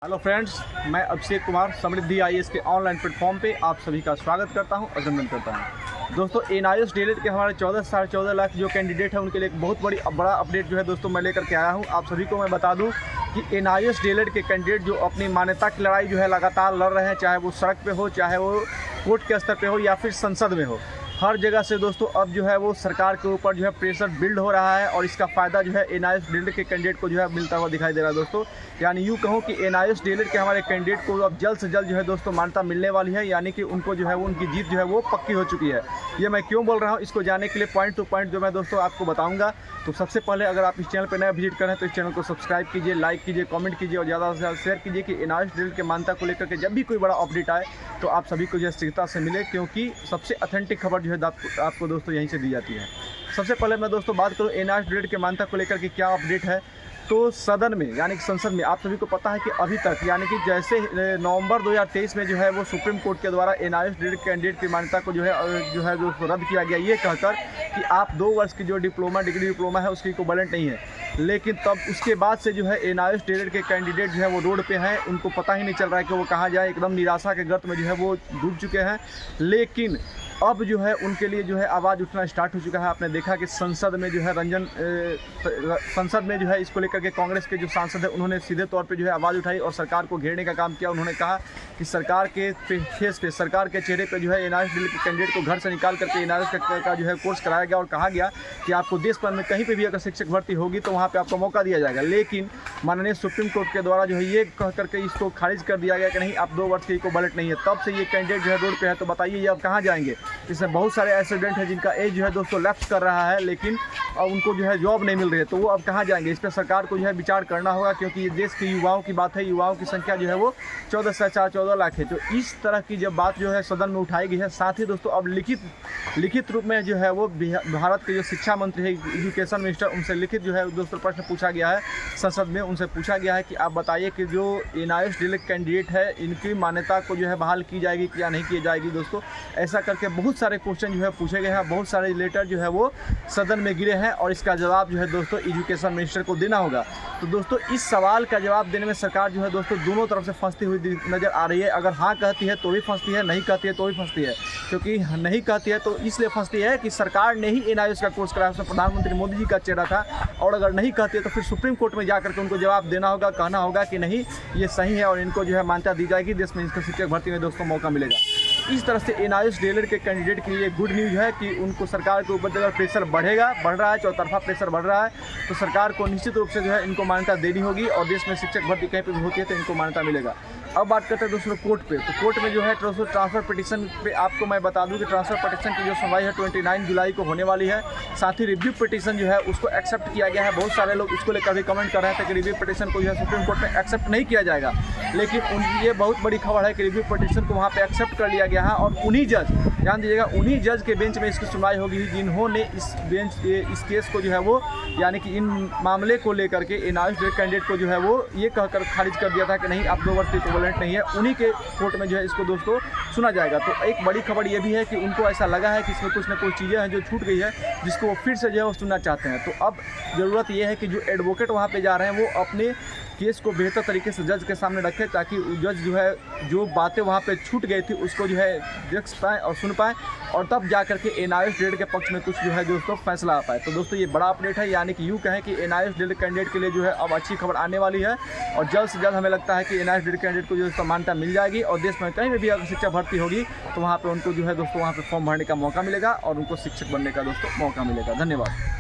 Hello friends, मैं अभिषेक कुमार समृद्धि IAS के online platform पे आप सभी का स्वागत करता हूं, अभिनंदन करता हूं। दोस्तों, एनआईएस डीएलएड के हमारे 14 लाख जो कैंडिडेट हैं उनके लिए एक बहुत बड़ा अपडेट जो है दोस्तों मैं लेकर के आया हूं। आप सभी को मैं बता दूं कि एनआईएस डीएलएड के कैंडिडेट जो अपनी मान्यता की लड़ाई जो है लगातार लड़ रहे हैं, चाहे वो सड़क पे हो, चाहे वो कोर्ट के स्तर पे हो या फिर संसद में हो, हर जगह से दोस्तों अब जो है वो सरकार के ऊपर जो है प्रेशर बिल्ड हो रहा है और इसका फ़ायदा जो है एनआईएस डीएलएड के कैंडिडेट को जो है मिलता हुआ दिखाई दे रहा है दोस्तों। यानी यूँ कहूँ कि एनआईएस डीएलएड के हमारे कैंडिडेट को अब जल्द से जल्द जो है दोस्तों मान्यता मिलने वाली है, यानी कि उनको जो है वो उनकी जीत जो है वो पक्की हो चुकी है। ये मैं क्यों बोल रहा हूँ, इसको जानने के लिए पॉइंट टू पॉइंट जो मैं दोस्तों आपको बताऊँगा। तो सबसे पहले अगर आप इस चैनल पर नया विजिट करें तो इस चैनल को सब्सक्राइब कीजिए, लाइक कीजिए, कमेंट कीजिए और ज़्यादा से ज़्यादा शेयर कीजिए कि एनआईएस डीएलएड के मान्यता को लेकर के जब भी कोई बड़ा अपडेट आए तो आप सभी को जो है शीघ्रता से मिले, क्योंकि सबसे ऑथेंटिक खबर जो है आपको दोस्तों यहीं से दी जाती है। सबसे पहले मैं दोस्तों बात करूँ एनआईएस डीएलएड के मान्यता को लेकर के क्या अपडेट है। तो सदन में यानी कि संसद में आप सभी को पता है कि अभी तक यानी कि जैसे नवंबर 2023 में जो है वो सुप्रीम कोर्ट के द्वारा एनआईएस डीएलएड कैंडिडेट की मान्यता को जो है रद्द किया गया, ये कहकर कि आप 2 वर्ष की जो डिग्री डिप्लोमा है उसकी इक्विवेलेंट नहीं है। लेकिन तब उसके बाद से जो है एनआईएस डीएलएड के कैंडिडेट जो है वो रोड पे हैं, उनको पता ही नहीं चल रहा है कि वो कहाँ जाए, एकदम निराशा के गर्त में जो है वो डूब चुके हैं। लेकिन अब जो है उनके लिए जो है आवाज़ उठना स्टार्ट हो चुका है। आपने देखा कि संसद में जो है संसद में जो है इसको लेकर के कांग्रेस के जो सांसद हैं उन्होंने सीधे तौर पे जो है आवाज़ उठाई और सरकार को घेरने का काम किया। उन्होंने कहा कि सरकार के फेस पे, सरकार के चेहरे पे जो है एनआईएस डीएलएड के कैंडिडेट को घर से निकाल करके एनआईएस का जो है कोर्स कराया गया और कहा गया कि आपको देश भर में कहीं पर भी अगर शिक्षक भर्ती होगी तो वहाँ पर आपको मौका दिया जाएगा। लेकिन माननीय सुप्रीम कोर्ट के द्वारा जो है ये कह करके इसको खारिज कर दिया गया कि नहीं, आप 2 वर्ष की इक्विवेलेंट नहीं है। तब से ये कैंडिडेट जो है रोड पे है। तो बताइए ये अब कहाँ जाएंगे। इसमें बहुत सारे ऐसे स्टूडेंट हैं जिनका एज जो है दोस्तों लैप्स कर रहा है, लेकिन अब उनको जो है जॉब नहीं मिल रही है, तो वो अब कहाँ जाएंगे। इस पर सरकार को जो है विचार करना होगा, क्योंकि ये देश के युवाओं की बात है। युवाओं की संख्या जो है वो 14 लाख है। तो इस तरह की जब बात जो है सदन में उठाई गई है, साथ ही दोस्तों अब लिखित रूप में जो है वो भारत के जो शिक्षा मंत्री है, एजुकेशन मिनिस्टर, उनसे लिखित जो है दोस्तों प्रश्न पूछा गया है संसद में। उनसे पूछा गया है कि आप बताइए कि जो एनआईएस डीएलएड कैंडिडेट है इनकी मान्यता को जो है बहाल की जाएगी या नहीं की जाएगी। दोस्तों ऐसा करके बहुत सारे क्वेश्चन जो है पूछे गए हैं, बहुत सारे लेटर जो है वो सदन में गिरे हैं और इसका जवाब जो है दोस्तों एजुकेशन मिनिस्टर को देना होगा। तो दोस्तों इस सवाल का जवाब देने में सरकार जो है दोस्तों दोनों तरफ से फंसती हुई नज़र आ रही है। अगर हाँ कहती है तो भी फंसती है, नहीं कहती है तो भी फंसती है। क्योंकि नहीं कहती है तो इसलिए फंसती है कि सरकार ने ही एनआईएस का कोर्स कराया, उसमें प्रधानमंत्री मोदी जी का चेहरा था। और अगर नहीं कहती है तो फिर सुप्रीम कोर्ट में जा करके उनको जवाब देना होगा, कहना होगा कि नहीं ये सही है और इनको जो है मान्यता दी जाएगी, देश में इसको शिक्षक भर्ती में दोस्तों मौका मिलेगा। इस तरह से एनआईएस डीएलएड के कैंडिडेट के लिए गुड न्यूज़ है कि उनको सरकार के ऊपर अगर प्रेशर बढ़ रहा है, चौतरफा प्रेशर बढ़ रहा है, तो सरकार को निश्चित रूप से जो है इनको मान्यता देनी होगी और देश में शिक्षक भर्ती कहीं पर भी होती है तो इनको मान्यता मिलेगा। अब बात करते हैं दोस्तों कोर्ट पे। तो कोर्ट में जो है ट्रांसफ़र पिटीशन पे आपको मैं बता दूं कि ट्रांसफ़र पिटीशन की जो सुनवाई है 29 जुलाई को होने वाली है। साथ ही रिव्यू पिटीशन जो है उसको एक्सेप्ट किया गया है। बहुत सारे लोग इसको लेकर भी कमेंट कर रहे थे कि रिव्यू पिटीशन को जो है सुप्रीम कोर्ट में एक्सेप्ट नहीं किया जाएगा, लेकिन ये बहुत बड़ी खबर है कि रिव्यू पिटीशन को वहाँ पर एक्सेप्ट कर लिया गया है और उन्हीं जज, ध्यान दीजिएगा, उन्हीं जज के बेंच में इसकी सुनवाई होगी जिन्होंने इस केस को जो है वो यानी कि इन मामले को लेकर के एनआईएस डीएलएड कैंडिडेट को जो है वो ये कहकर खारिज कर दिया था कि नहीं आप 2 वर्ष की इक्विवेलेंट नहीं है। उन्हीं के कोर्ट में जो है इसको दोस्तों सुना जाएगा। तो एक बड़ी खबर ये भी है कि उनको ऐसा लगा है कि इसमें कुछ ना कुछ चीज़ें हैं जो छूट गई है, जिसको वो फिर से जो है वो सुनना चाहते हैं। तो अब ज़रूरत ये है कि जो एडवोकेट वहाँ पे जा रहे हैं वो अपने केस को बेहतर तरीके से जज के सामने रखें, ताकि जज जो है जो बातें वहाँ पे छूट गई थी उसको जो है देख पाएँ और सुन पाएँ और तब जा करके एनआईएस डीएलएड के पक्ष में कुछ जो है दोस्तों फैसला आ पाए। तो दोस्तों ये बड़ा अपडेट है, यानी कि यूँ कहें कि एनआईएस डीएलएड कैंडिडेट के लिए जो है अब अच्छी खबर आने वाली है और जल्द से जल्द हमें लगता है कि एनआईएस डीएलएड कैंडिडेट को जो मान्यता मिल जाएगी और देश में कहीं भी अगर शिक्षा भर्ती होगी तो वहाँ पर उनको जो है दोस्तों वहाँ पर फॉर्म भरने का मौका मिलेगा और उनको शिक्षक बनने का दोस्तों मौका मिलेगा। धन्यवाद।